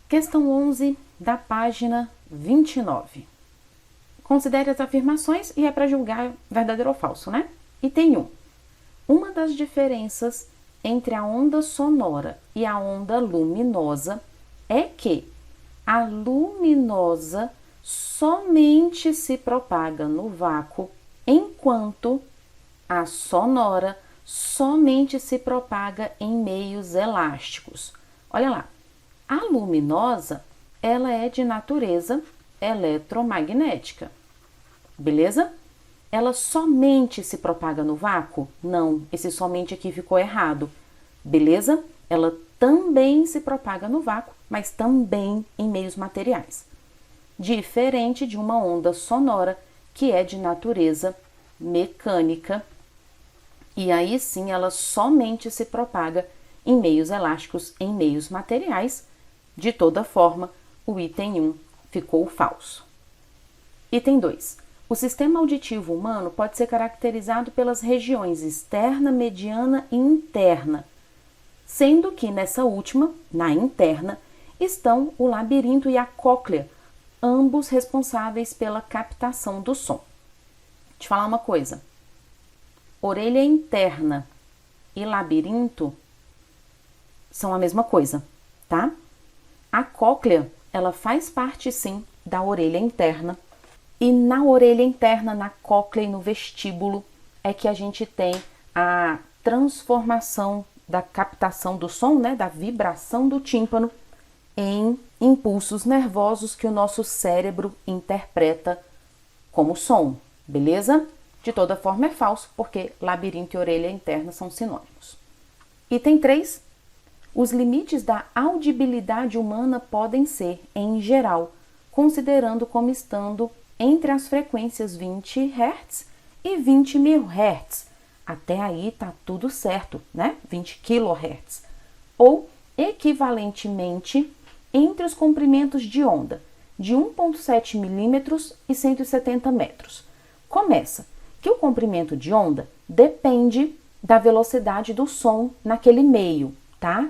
Questão 11 da página 29. Considere as afirmações e é para julgar verdadeiro ou falso, né? Item 1. Uma das diferenças entre a onda sonora e a onda luminosa é que a luminosa somente se propaga no vácuo, enquanto a sonora somente se propaga em meios elásticos. Olha lá, a luminosa, ela é de natureza eletromagnética, beleza? Ela somente se propaga no vácuo? Não, esse somente aqui ficou errado, beleza? Ela também se propaga no vácuo, mas também em meios materiais. Diferente de uma onda sonora, que é de natureza mecânica, e aí sim ela somente se propaga em meios elásticos, em meios materiais. De toda forma, o item 1 ficou falso. Item 2. O sistema auditivo humano pode ser caracterizado pelas regiões externa, mediana e interna, sendo que nessa última, na interna, estão o labirinto e a cóclea, ambos responsáveis pela captação do som. Deixa eu falar uma coisa. Orelha interna e labirinto são a mesma coisa, tá? A cóclea, ela faz parte sim da orelha interna, e na orelha interna, na cóclea e no vestíbulo é que a gente tem a transformação da captação do som, né, da vibração do tímpano em impulsos nervosos que o nosso cérebro interpreta como som, beleza? De toda forma é falso, porque labirinto e orelha interna são sinônimos. Item 3. Os limites da audibilidade humana podem ser, em geral, considerando como estando entre as frequências 20 Hz e 20 mil Hz. Até aí tá tudo certo, né? 20 kHz. Ou, equivalentemente, entre os comprimentos de onda de 1,7 milímetros e 170 metros. Começa que o comprimento de onda depende da velocidade do som naquele meio, tá?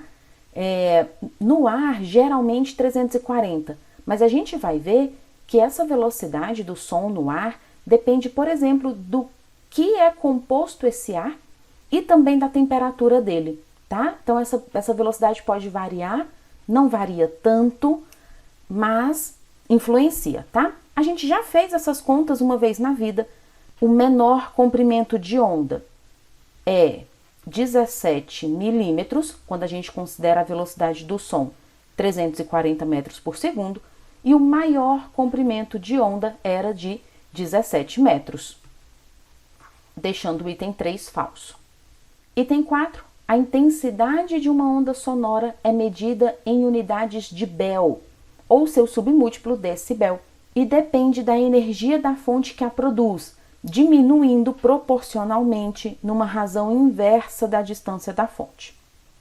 No ar, geralmente 340, mas a gente vai ver que essa velocidade do som no ar depende, por exemplo, do que é composto esse ar e também da temperatura dele, tá? Então, essa velocidade pode variar, não varia tanto, mas influencia, tá? A gente já fez essas contas uma vez na vida. O menor comprimento de onda é 17 milímetros, quando a gente considera a velocidade do som 340 metros por segundo, e o maior comprimento de onda era de 17 metros, deixando o item 3 falso. Item 4. A intensidade de uma onda sonora é medida em unidades de Bell, ou seu submúltiplo decibel, e depende da energia da fonte que a produz, diminuindo proporcionalmente numa razão inversa da distância da fonte.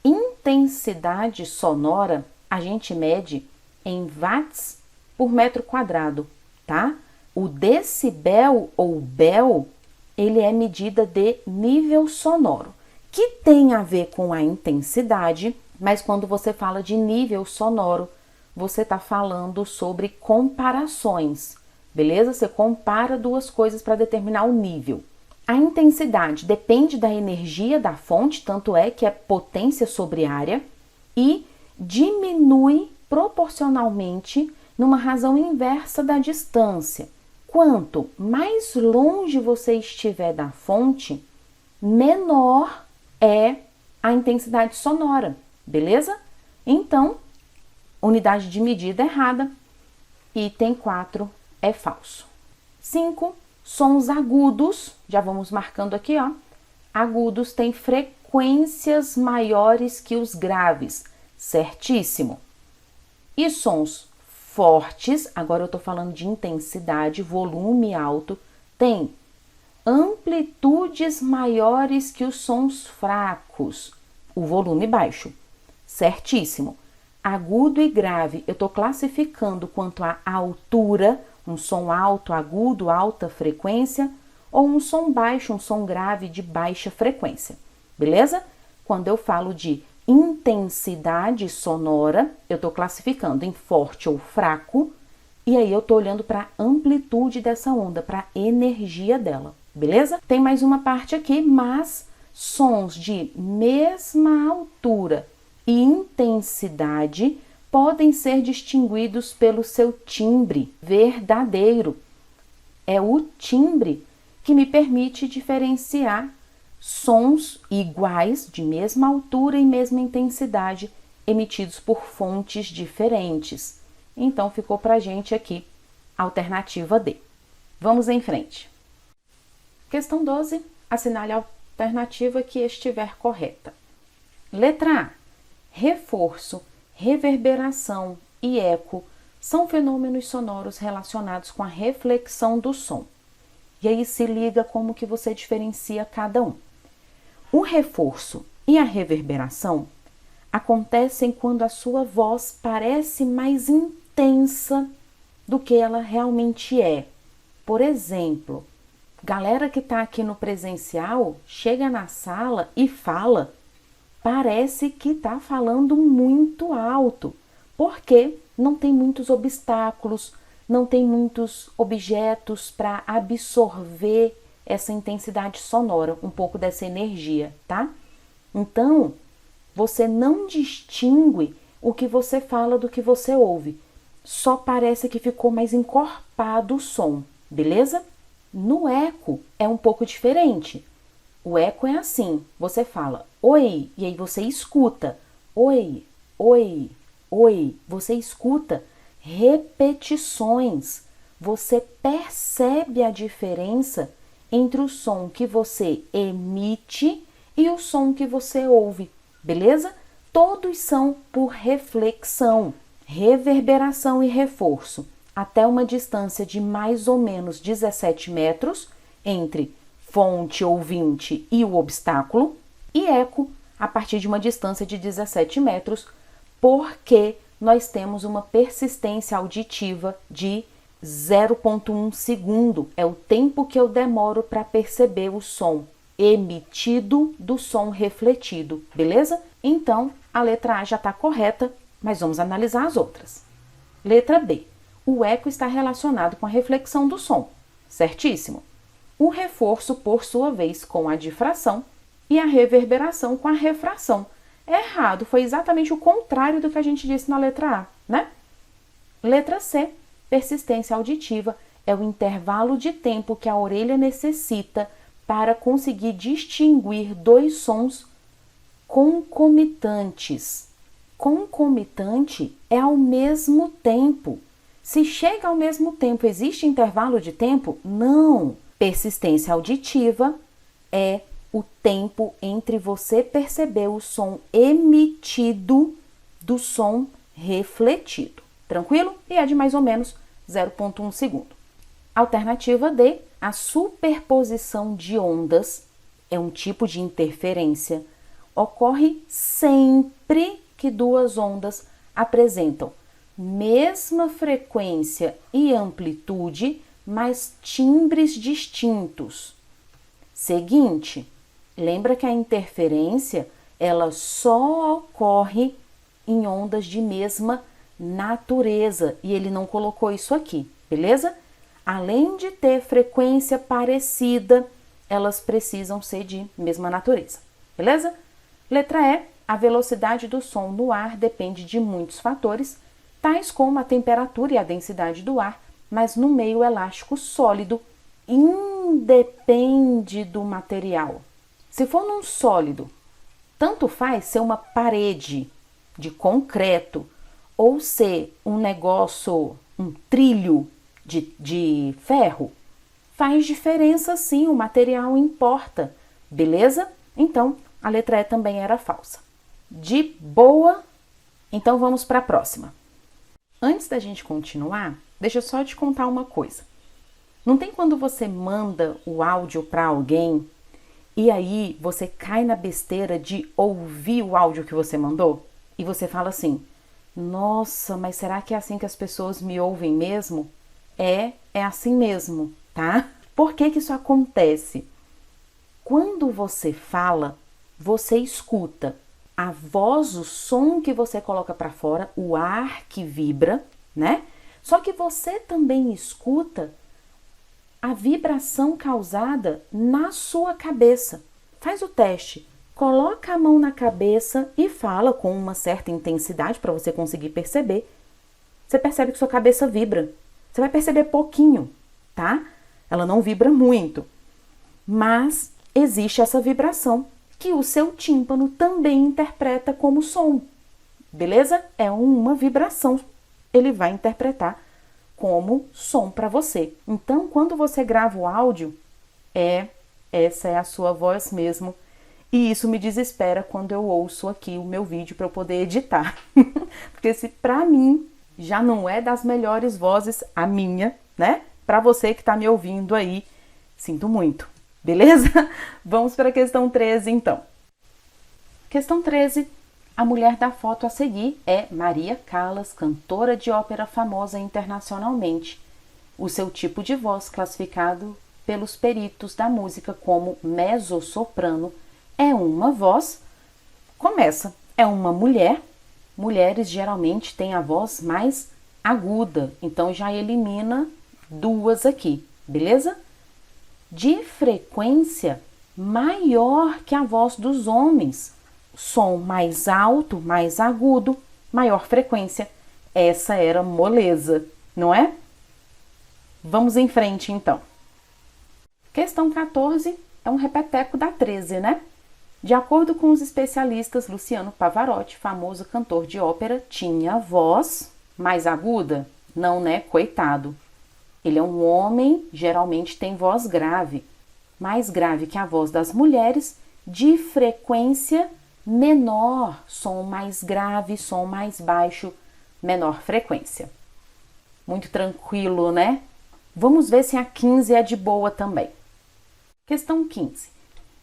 Intensidade sonora a gente mede em watts por metro quadrado, tá? O decibel ou Bell, ele é medida de nível sonoro, que tem a ver com a intensidade, mas quando você fala de nível sonoro, você está falando sobre comparações, beleza? Você compara duas coisas para determinar o nível. A intensidade depende da energia da fonte, tanto é que é potência sobre área, e diminui proporcionalmente numa razão inversa da distância. Quanto mais longe você estiver da fonte, menor é a intensidade sonora, beleza? Então, unidade de medida errada, item 4 é falso. 5. Sons agudos, já vamos marcando aqui, ó. Agudos têm frequências maiores que os graves, certíssimo. E sons fortes, agora eu tô falando de intensidade, volume alto, tem amplitudes maiores que os sons fracos, o volume baixo, certíssimo. Agudo e grave, eu estou classificando quanto à altura, um som alto, agudo, alta frequência, ou um som baixo, um som grave de baixa frequência, beleza? Quando eu falo de intensidade sonora, eu estou classificando em forte ou fraco, e aí eu estou olhando para a amplitude dessa onda, para a energia dela, beleza? Tem mais uma parte aqui, mas sons de mesma altura e intensidade podem ser distinguidos pelo seu timbre verdadeiro. É o timbre que me permite diferenciar sons iguais, de mesma altura e mesma intensidade, emitidos por fontes diferentes. Então, ficou para a gente aqui a alternativa D. Vamos em frente. Questão 12. Assinale a alternativa que estiver correta. Letra A. Reforço, reverberação e eco são fenômenos sonoros relacionados com a reflexão do som. E aí se liga como que você diferencia cada um. O reforço e a reverberação acontecem quando a sua voz parece mais intensa do que ela realmente é. Por exemplo, galera que está aqui no presencial chega na sala e fala, parece que está falando muito alto, porque não tem muitos obstáculos, não tem muitos objetos para absorver essa intensidade sonora, um pouco dessa energia, tá? Então, você não distingue o que você fala do que você ouve. Só parece que ficou mais encorpado o som, beleza? No eco é um pouco diferente. O eco é assim, você fala oi, e aí você escuta oi, oi, oi. Você escuta repetições. Você percebe a diferença entre o som que você emite e o som que você ouve, beleza? Todos são por reflexão, reverberação e reforço, até uma distância de mais ou menos 17 metros entre fonte ouvinte e o obstáculo, e eco a partir de uma distância de 17 metros, porque nós temos uma persistência auditiva de 0,1 segundo. É o tempo que eu demoro para perceber o som emitido do som refletido, beleza? Então, a letra A já está correta, mas vamos analisar as outras. Letra B. O eco está relacionado com a reflexão do som, certíssimo. O reforço, por sua vez, com a difração e a reverberação com a refração. Errado, foi exatamente o contrário do que a gente disse na letra A, né? Letra C. Persistência auditiva é o intervalo de tempo que a orelha necessita para conseguir distinguir dois sons concomitantes. Concomitante é ao mesmo tempo. Se chega ao mesmo tempo, existe intervalo de tempo? Não. Persistência auditiva é o tempo entre você perceber o som emitido do som refletido. Tranquilo? E é de mais ou menos 0,1 segundo. Alternativa D, a superposição de ondas é um tipo de interferência. Ocorre sempre que duas ondas apresentam mesma frequência e amplitude, mas timbres distintos. Seguinte, lembra que a interferência ela só ocorre em ondas de mesma natureza, e ele não colocou isso aqui, beleza? Além de ter frequência parecida, elas precisam ser de mesma natureza, beleza? Letra E, a velocidade do som no ar depende de muitos fatores, tais como a temperatura e a densidade do ar, mas no meio elástico sólido, independe do material. Se for num sólido, tanto faz ser uma parede de concreto ou ser um negócio, um trilho de ferro, faz diferença sim, o material importa, beleza? Então, a letra E também era falsa. De boa? Então vamos para a próxima. Antes da gente continuar, deixa eu só te contar uma coisa. Não tem quando você manda o áudio para alguém e aí você cai na besteira de ouvir o áudio que você mandou? E você fala assim, nossa, mas será que é assim que as pessoas me ouvem mesmo? É assim mesmo, tá? Por que que isso acontece? Quando você fala, você escuta. a voz, o som que você coloca para fora, o ar que vibra, né? Só que você também escuta a vibração causada na sua cabeça. Faz o teste. Coloca a mão na cabeça e fala com uma certa intensidade para você conseguir perceber. Você percebe que sua cabeça vibra. Você vai perceber pouquinho, tá? Ela não vibra muito, mas existe essa vibração que o seu tímpano também interpreta como som, beleza? É uma vibração, ele vai interpretar como som para você. Então, quando você grava o áudio, essa é a sua voz mesmo. E isso me desespera quando eu ouço aqui o meu vídeo para eu poder editar. Porque se para mim já não é das melhores vozes a minha, né? Para você que está me ouvindo aí, sinto muito, beleza? Vamos para a questão 13, então. Questão 13. A mulher da foto a seguir é Maria Callas, cantora de ópera famosa internacionalmente. O seu tipo de voz, classificado pelos peritos da música como mezzo-soprano, é uma voz. Começa. É uma mulher. Mulheres geralmente têm a voz mais aguda, então já elimina duas aqui, beleza? De frequência maior que a voz dos homens. Som mais alto, mais agudo, maior frequência. Essa era moleza, não é? Vamos em frente, então. Questão 14 é um repeteco da 13, né? De acordo com os especialistas, Luciano Pavarotti, famoso cantor de ópera, tinha voz mais aguda? Não, né? Coitado. Ele é um homem, geralmente tem voz grave, mais grave que a voz das mulheres, de frequência menor, som mais grave, som mais baixo, menor frequência. Muito tranquilo, né? Vamos ver se a 15 é de boa também. Questão 15.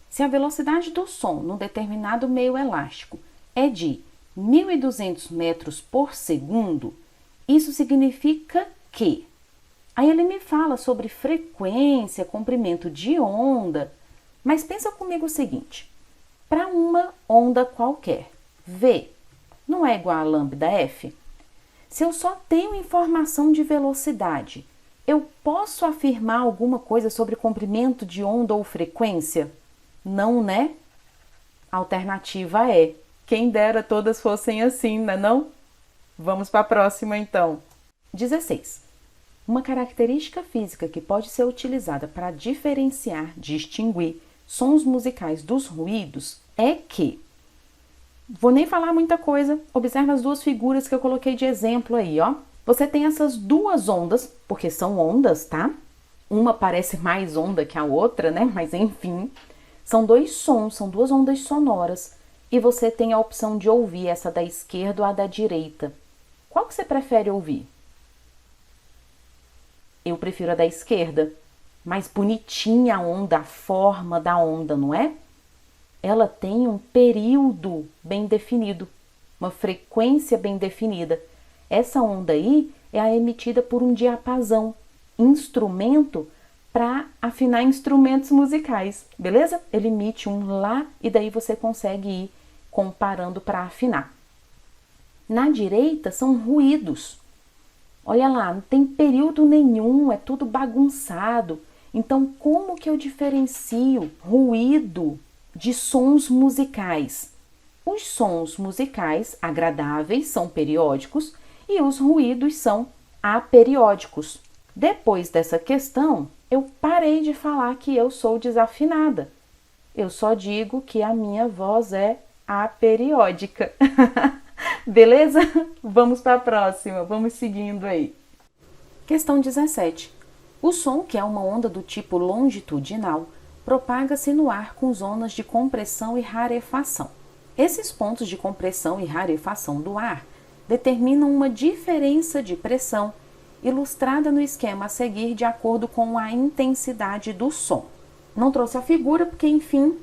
Se a velocidade do som num determinado meio elástico é de 1.200 metros por segundo, isso significa que... Aí ele me fala sobre frequência, comprimento de onda, mas pensa comigo o seguinte, para uma onda qualquer, V não é igual a lambda F? Se eu só tenho informação de velocidade, eu posso afirmar alguma coisa sobre comprimento de onda ou frequência? Não, né? A alternativa é, quem dera todas fossem assim, né não? Vamos para a próxima então. 16. Uma característica física que pode ser utilizada para diferenciar, distinguir sons musicais dos ruídos é que... Vou nem falar muita coisa, observe as duas figuras que eu coloquei de exemplo aí, ó. Você tem essas duas ondas, porque são ondas, tá? Uma parece mais onda que a outra, né? Mas enfim, são dois sons, são duas ondas sonoras. E você tem a opção de ouvir essa da esquerda ou a da direita. Qual que você prefere ouvir? Eu prefiro a da esquerda. Mais bonitinha a onda, a forma da onda, não é? Ela tem um período bem definido, uma frequência bem definida. Essa onda aí é a emitida por um diapasão, instrumento para afinar instrumentos musicais, beleza? Ele emite um lá e daí você consegue ir comparando para afinar. Na direita são ruídos. Olha lá, não tem período nenhum, é tudo bagunçado. Então, como que eu diferencio ruído de sons musicais? Os sons musicais agradáveis são periódicos e os ruídos são aperiódicos. Depois dessa questão, eu parei de falar que eu sou desafinada. Eu só digo que a minha voz é aperiódica. Beleza? Vamos para a próxima, vamos seguindo aí. Questão 17. O som, que é uma onda do tipo longitudinal, propaga-se no ar com zonas de compressão e rarefação. Esses pontos de compressão e rarefação do ar determinam uma diferença de pressão, ilustrada no esquema a seguir de acordo com a intensidade do som. Não trouxe a figura porque, enfim,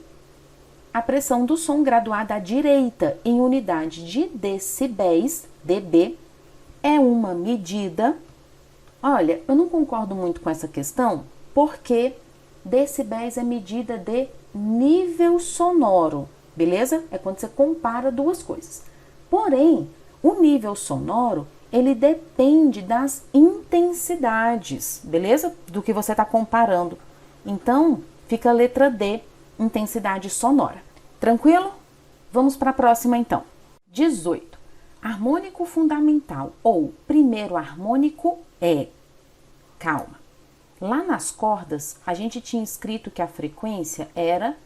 a pressão do som graduada à direita em unidade de decibéis, dB, é uma medida... Olha, eu não concordo muito com essa questão, porque decibéis é medida de nível sonoro. beleza? É quando você compara duas coisas. Porém, o nível sonoro, ele depende das intensidades, beleza? Do que você está comparando. Então, fica a letra D, intensidade sonora. Tranquilo? Vamos para a próxima então. 18. Harmônico fundamental ou primeiro harmônico é... Calma. Lá nas cordas, a gente tinha escrito que a frequência era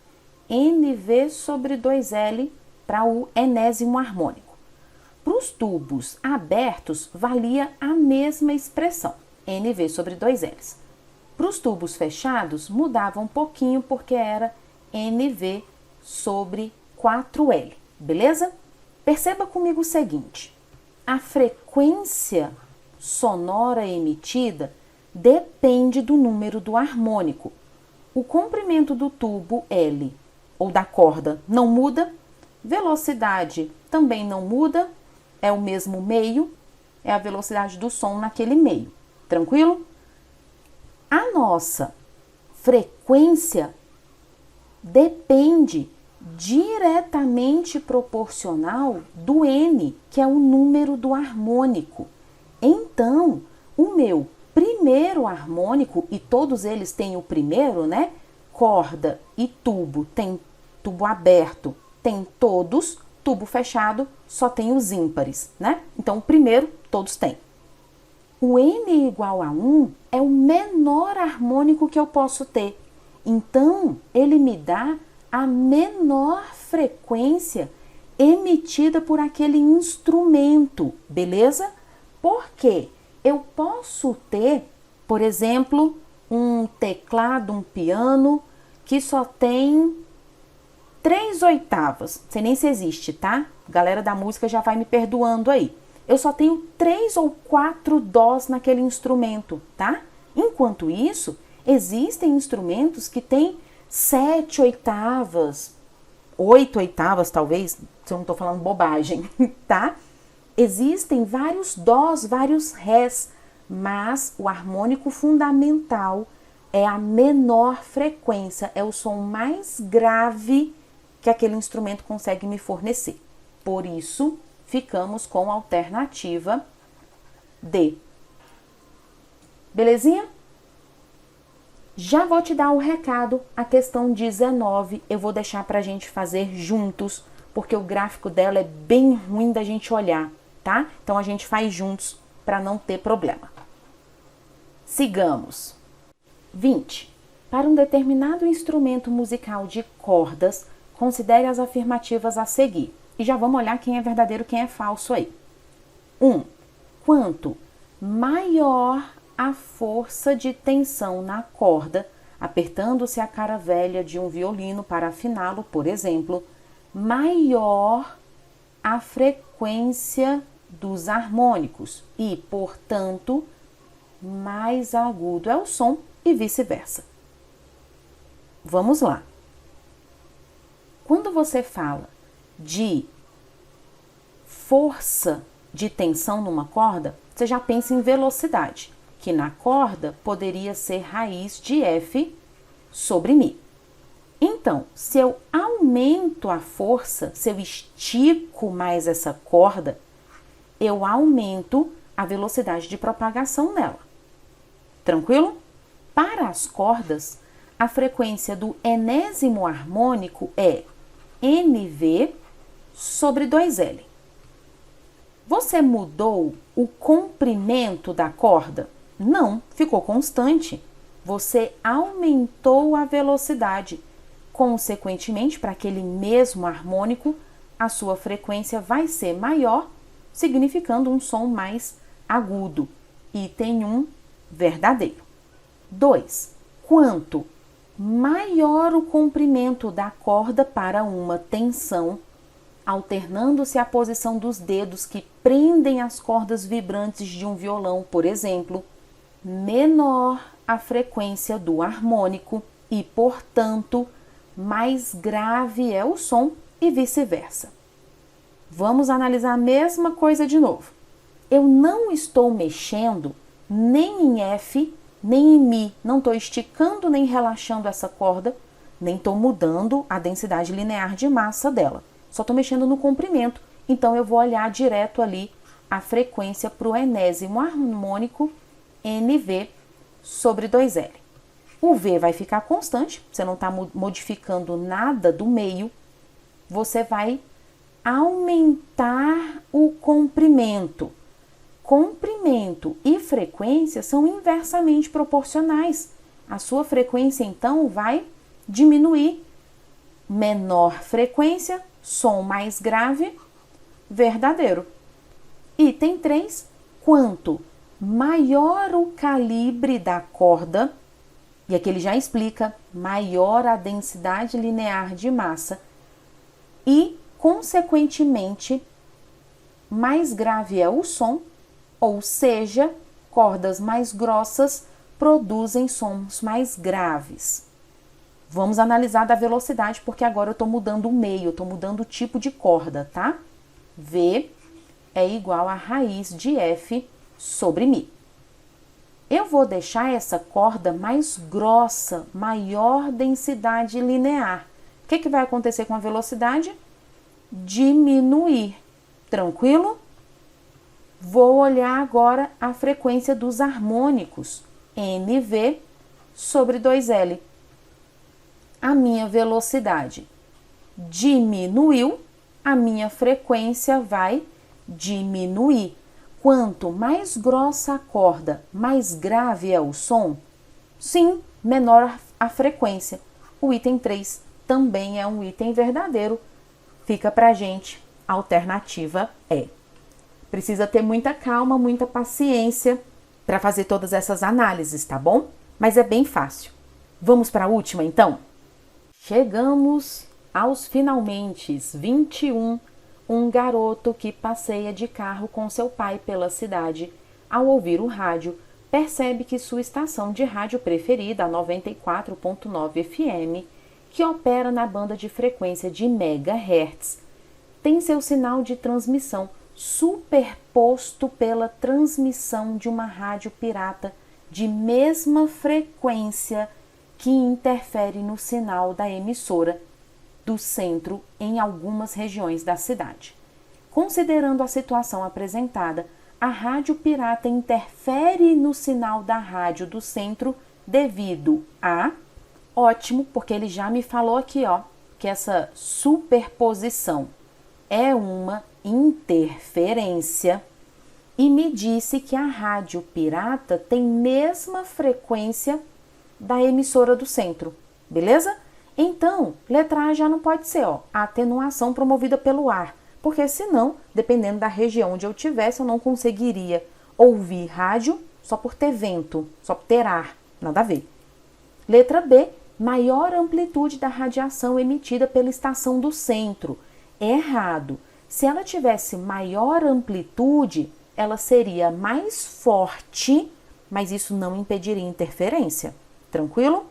NV sobre 2L para o enésimo harmônico. Para os tubos abertos, valia a mesma expressão, NV sobre 2Ls. Para os tubos fechados, mudava um pouquinho porque era NV sobre 4L, beleza? Perceba comigo o seguinte, a frequência sonora emitida depende do número do harmônico. O comprimento do tubo L ou da corda não muda, velocidade também não muda, é o mesmo meio, é a velocidade do som naquele meio, tranquilo? A nossa frequência depende diretamente proporcional do N, que é o número do harmônico. Então, o meu primeiro harmônico, e todos eles têm o primeiro, né? Corda e tubo, tem tubo aberto, tem todos, tubo fechado, só tem os ímpares, né? Então, o primeiro, todos têm. O N igual a 1 é o menor harmônico que eu posso ter. Então, ele me dá a menor frequência emitida por aquele instrumento, beleza? Porque eu posso ter, por exemplo, um teclado, um piano, que só tem 3 oitavas. Não sei nem se existe, tá? Galera da música já vai me perdoando aí. Eu só tenho 3 ou 4 dós naquele instrumento, tá? Enquanto isso, existem instrumentos que têm 7 oitavas, 8 oitavas talvez, se eu não estou falando bobagem, tá? Existem vários dós, vários rés, mas o harmônico fundamental é a menor frequência, é o som mais grave que aquele instrumento consegue me fornecer. Por isso, ficamos com a alternativa D. Belezinha? Já vou te dar o recado, a questão 19 eu vou deixar pra gente fazer juntos, porque o gráfico dela é bem ruim da gente olhar, tá? Então a gente faz juntos para não ter problema. Sigamos. 20. Para um determinado instrumento musical de cordas, considere as afirmativas a seguir. E já vamos olhar quem é verdadeiro e quem é falso aí. 1. Quanto maior a força de tensão na corda, apertando-se a cara velha de um violino para afiná-lo, por exemplo, maior a frequência dos harmônicos e, portanto, mais agudo é o som e vice-versa. Vamos lá. Quando você fala de força de tensão numa corda, você já pensa em velocidade, que na corda poderia ser raiz de F sobre Mi. Então, se eu aumento a força, se eu estico mais essa corda, eu aumento a velocidade de propagação nela. Tranquilo? Para as cordas, a frequência do enésimo harmônico é NV sobre 2L. Você mudou o comprimento da corda? Não, ficou constante. Você aumentou a velocidade. Consequentemente, para aquele mesmo harmônico, a sua frequência vai ser maior, significando um som mais agudo. Item 1, verdadeiro. 2. Quanto maior o comprimento da corda para uma tensão, alternando-se a posição dos dedos que prendem as cordas vibrantes de um violão, por exemplo, menor a frequência do harmônico e, portanto, mais grave é o som e vice-versa. Vamos analisar a mesma coisa de novo. Eu não estou mexendo nem em F, nem em Mi, não estou esticando nem relaxando essa corda, Nem estou mudando a densidade linear de massa dela. Só estou mexendo no comprimento. Então, eu vou olhar direto ali a frequência para o enésimo harmônico NV sobre 2L. O V vai ficar constante, você não está modificando nada do meio. Você vai aumentar o comprimento. Comprimento e frequência são inversamente proporcionais. A sua frequência, então, vai diminuir. Menor frequência, som mais grave, verdadeiro. Item 3. Quanto maior o calibre da corda, e aqui ele já explica, maior a densidade linear de massa e, consequentemente, mais grave é o som, ou seja, cordas mais grossas produzem sons mais graves. Vamos analisar da velocidade, porque agora eu estou mudando o meio, eu estou mudando o tipo de corda, tá? V é igual a raiz de F sobre Mi. Eu vou deixar essa corda mais grossa, maior densidade linear. O que vai acontecer com a velocidade? Diminuir. Tranquilo? Vou olhar agora a frequência dos harmônicos, NV sobre 2L. A minha velocidade diminuiu, a minha frequência vai diminuir. Quanto mais grossa a corda, mais grave é o som? Sim, menor a frequência. O item 3 também é um item verdadeiro. Fica pra gente, a alternativa é. Precisa ter muita calma, muita paciência para fazer todas essas análises, tá bom? Mas é bem fácil. Vamos para a última, então? Chegamos aos finalmente 21. Um garoto que passeia de carro com seu pai pela cidade, ao ouvir o rádio, percebe que sua estação de rádio preferida, a 94.9 FM, que opera na banda de frequência de MHz, tem seu sinal de transmissão superposto pela transmissão de uma rádio pirata de mesma frequência que interfere no sinal da emissora do centro em algumas regiões da cidade. Considerando a situação apresentada, a rádio pirata interfere no sinal da rádio do centro devido a... Ótimo, porque ele já me falou aqui, ó, que essa superposição é uma interferência e me disse que a rádio pirata tem mesma frequência da emissora do centro, beleza? Então, letra A já não pode ser, ó, a atenuação promovida pelo ar, porque senão, dependendo da região onde eu tivesse, eu não conseguiria ouvir rádio só por ter vento, só por ter ar, nada a ver. Letra B, maior amplitude da radiação emitida pela estação do centro. Errado. Se ela tivesse maior amplitude, ela seria mais forte, mas isso não impediria interferência. Tranquilo?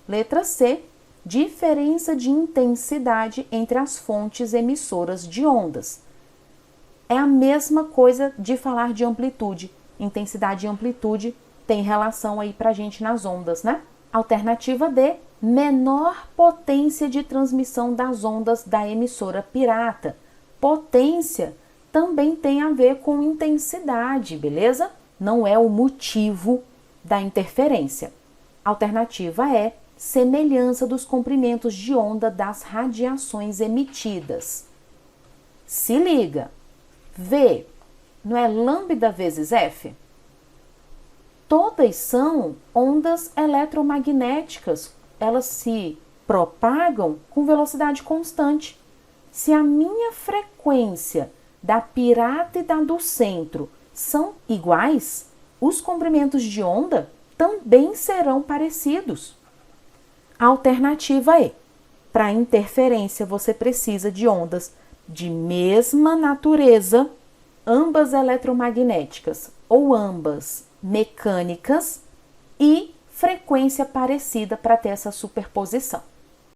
Letra C, diferença de intensidade entre as fontes emissoras de ondas. É a mesma coisa de falar de amplitude. Intensidade e amplitude tem relação aí pra gente nas ondas, né? Alternativa D, menor potência de transmissão das ondas da emissora pirata. Potência também tem a ver com intensidade, beleza? Não é o motivo da interferência. Alternativa E, semelhança dos comprimentos de onda das radiações emitidas. Se liga, V não é lambda vezes F? Todas são ondas eletromagnéticas, elas se propagam com velocidade constante. Se a minha frequência da pirata e da do centro são iguais, os comprimentos de onda também serão parecidos. A alternativa é, para interferência você precisa de ondas de mesma natureza, ambas eletromagnéticas ou ambas mecânicas e frequência parecida para ter essa superposição.